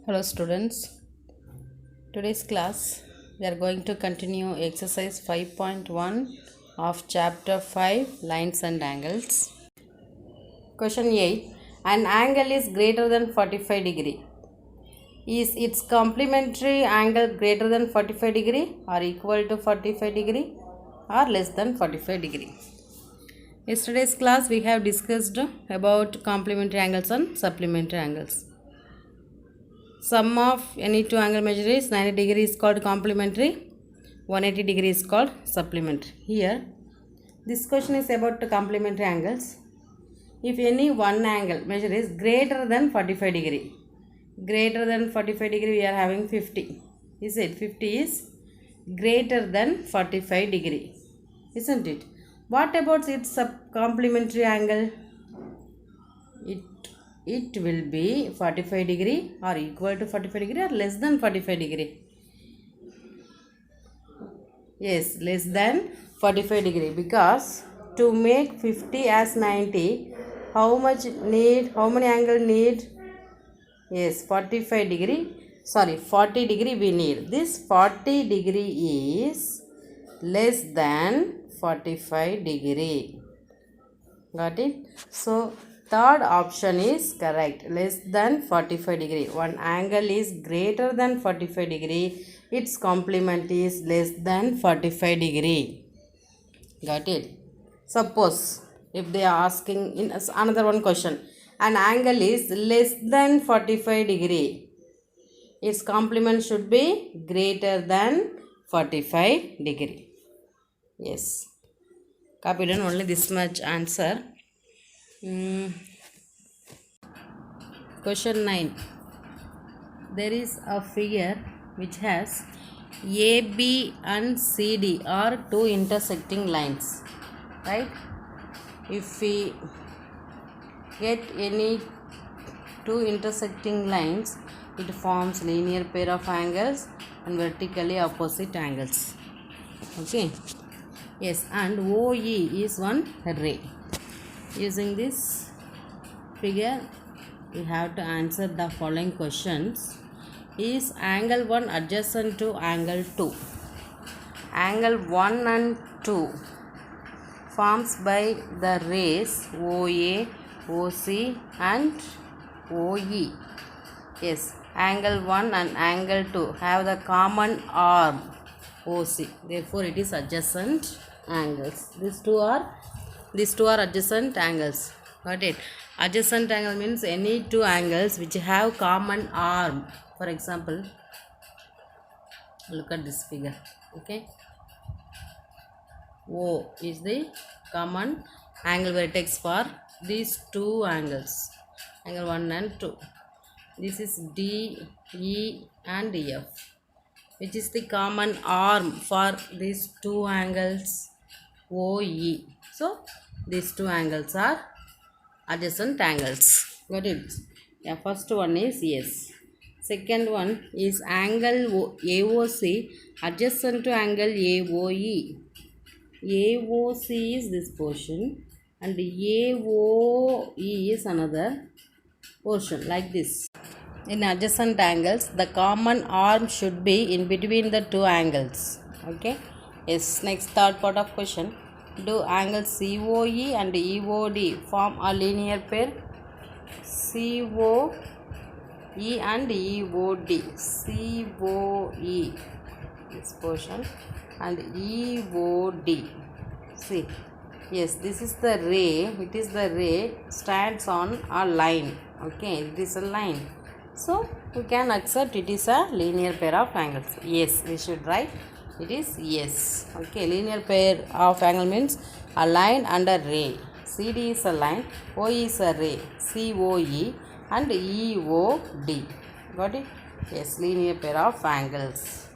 Hello students, today's class we are going to continue exercise 5.1 of chapter 5 lines and angles. Question 8. An angle is greater than 45 degree. Is its complementary angle greater than 45 degree or equal to 45 degree or less than 45 degree? Yesterday's class we have discussed about complementary angles and supplementary angles. Sum of any two angle measure is 90 degree is called complementary, 180 degree is called supplementary. Here this question is about complementary angles. If any one angle measure is greater than 45 degree, greater than 45 degree we are having 50. Is it 50 is greater than 45 degree, isn't it? What about its complementary angle? It will be 45 degree or equal to 45 degree or less than 45 degree. Yes, less than 45 degree, because to make 50 as 90, how many angle need? Yes, 45 degree, 40 degree we need. This 40 degree is less than 45 degree. Got it? So third option is correct, less than 45 degree. One angle is greater than 45 degree, its complement is less than 45 degree. Got it? Suppose if they are asking in another one question, an angle is less than 45 degree, its complement should be greater than 45 degree. Yes, copy done only this much answer. Question 9. There is a figure which has AB and CD are two intersecting lines, right? If we get any two intersecting lines, it forms linear pair of angles and vertically opposite angles. Okay. Yes, and OE is one ray. Using this figure, we have to answer the following questions. Is angle 1 adjacent to angle 2? Angle 1 and 2 forms by the rays OA, OC and OE. Yes, angle 1 and angle 2 have the common arm OC. Therefore, it is adjacent angles. These two are adjacent angles. Got it? Adjacent angle means any two angles which have common arm. For example, look at this figure. Okay, O is the common angle vertex for these two angles, angle 1 and 2. This is D, E and F, which is the common arm for these two angles, OE. So these two angles are adjacent angles. Got it? Yeah, first one is yes. Second one is angle AOC adjacent to angle AOE. AOC is this portion and AOE is another portion, like this. In adjacent angles, the common arm should be in between the two angles. Okay. Yes. Next, third part of question. Do angles COE and EOD form a linear pair? COE and EOD. COE, this portion, and EOD. See, yes, this is the ray. It is the ray stands on a line. Okay, it is a line. So we can accept it is a linear pair of angles. Yes, we should write. It is yes. Okay, linear pair of angle means a line and a ray. CD is a line, OE is a ray, COE and EOD. Got it? Yes, linear pair of angles.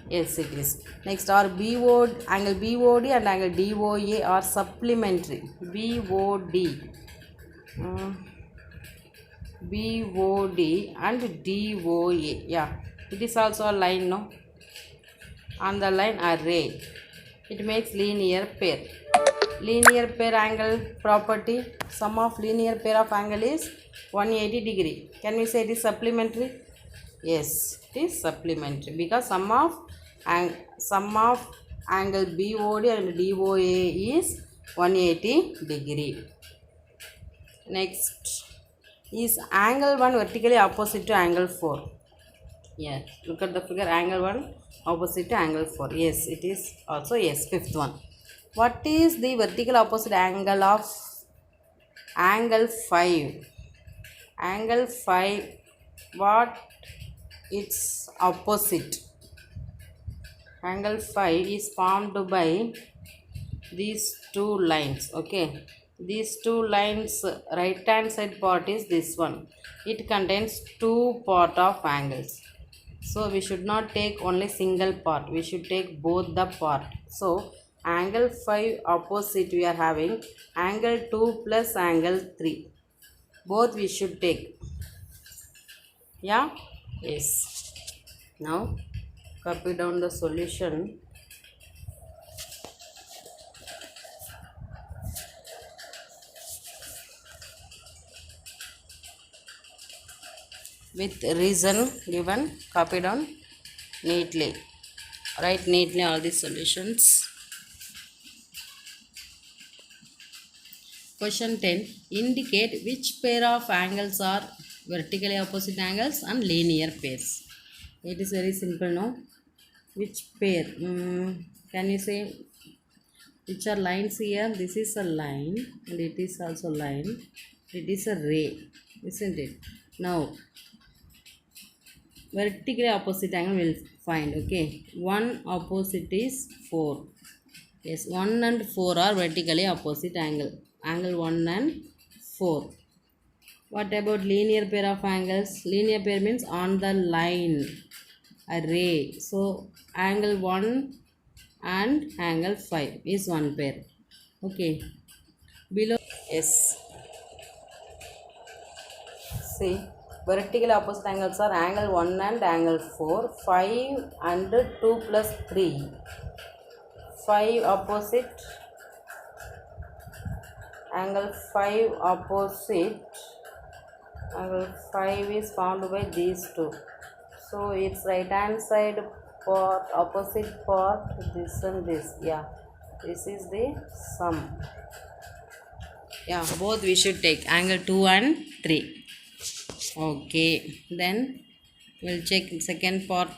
Yes, it is. Next are BOD, angle BOD and angle DOA are supplementary. BOD. BOD and DOA. Yeah, it is also a line, no? On the line a ray. It makes linear pair. Linear pair angle property, sum of linear pair of angle is 180 degree. Can we say it is supplementary? Yes, it is supplementary because sum of angle BOD and DOA is 180 degree. Next is angle 1 vertically opposite to angle 4. Yes, look at the figure, angle 1 opposite to angle 4. Yes, it is also yes, fifth one. What is the vertical opposite angle of angle 5? Angle 5, what its opposite? Angle 5 is formed by these two lines. Okay, these two lines, right hand side part is this one. It contains two part of angles. So we should not take only single part, we should take both the part. So angle 5 opposite we are having angle 2 plus angle 3, both we should take. Yeah, yes. Now copy down the solution. With reason given, copy down neatly. Write neatly all the solutions. Question 10. Indicate which pair of angles are vertically opposite angles and linear pairs. It is very simple, no? Which pair? Can you say which are lines here? This is a line and it is also line. It is a ray, isn't it? Now, vertically opposite angle we will find. Okay, 1 opposite is 4. Yes, 1 and 4 are vertically opposite angle. Angle 1 and 4. What about linear pair of angles? Linear pair means on the line, a ray. So angle 1 and angle 5 is one pair. Okay, below, yes. See, vertical opposite angles are angle 1 and angle 4, 5 and 2 plus 3. 5 opposite, angle 5 opposite, angle 5 is found by these two. So its right hand side part, opposite part, this and this. Yeah, this is the sum. Yeah, both we should take angle 2 and 3. Okay, then we'll check second part.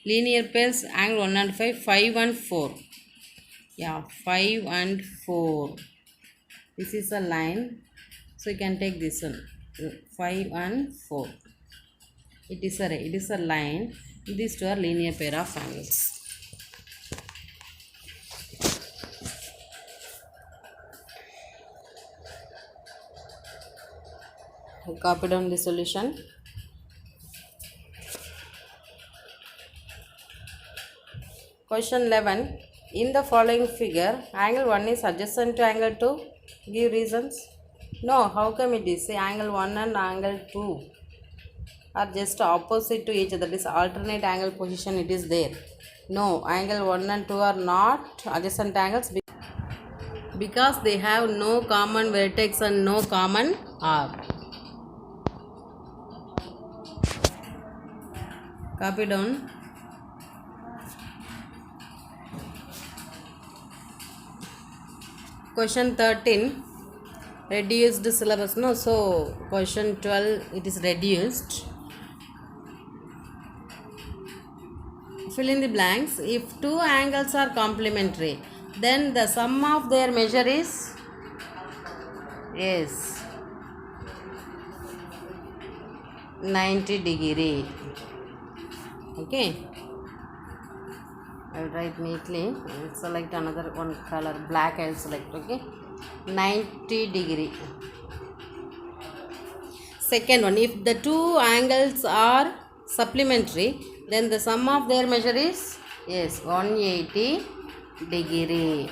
Linear pairs, angle 1 and 5, 5 and 4. Yeah, 5 and 4. This is a line, so you can take this one, 5 and 4. It is a line. These two are linear pair of angles. I copy down the solution. Question 11. In the following figure, angle 1 is adjacent to angle 2. Give reasons. No, how come it is? Say angle 1 and angle 2 are just opposite to each other. This alternate angle position it is there. No, angle 1 and 2 are not adjacent angles because they have no common vertex and no common arc. Copy down. Question 13. Reduced syllabus. No, so question 12 it is reduced. Fill in the blanks. If two angles are complementary, then the sum of their measure is, yes, 90 degree. Okay, I will write neatly. I will select another one color, black I will select. Okay, 90 degree. Second one, if the two angles are supplementary, then the sum of their measure is, yes, 180 degree.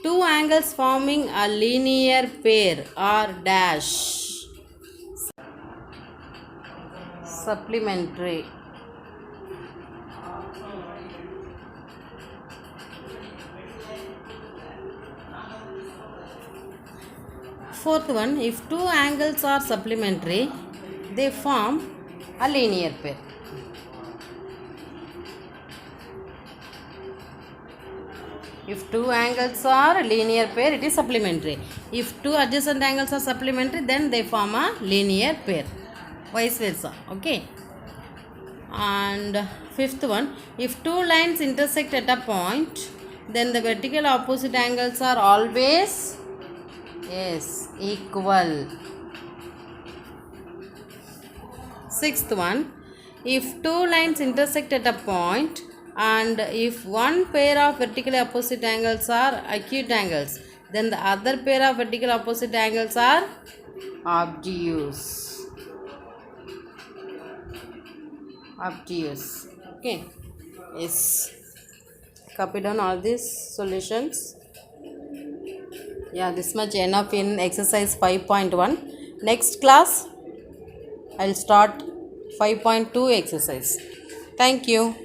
Two angles forming a linear pair are dash supplementary. Fourth one, if two angles are supplementary, they form a linear pair. If two angles are linear pair, it is supplementary. If two adjacent angles are supplementary, then they form a linear pair. Vice versa. Okay. And fifth one, if two lines intersect at a point, then the vertical opposite angles are always equal. Sixth one, if two lines intersect at a point and if one pair of vertically opposite angles are acute angles, then the other pair of vertical opposite angles are obtuse. Okay. Yes. Copy down all these solutions. Yeah, this much enough in exercise 5.1. Next class, I'll start 5.2 exercise. Thank you.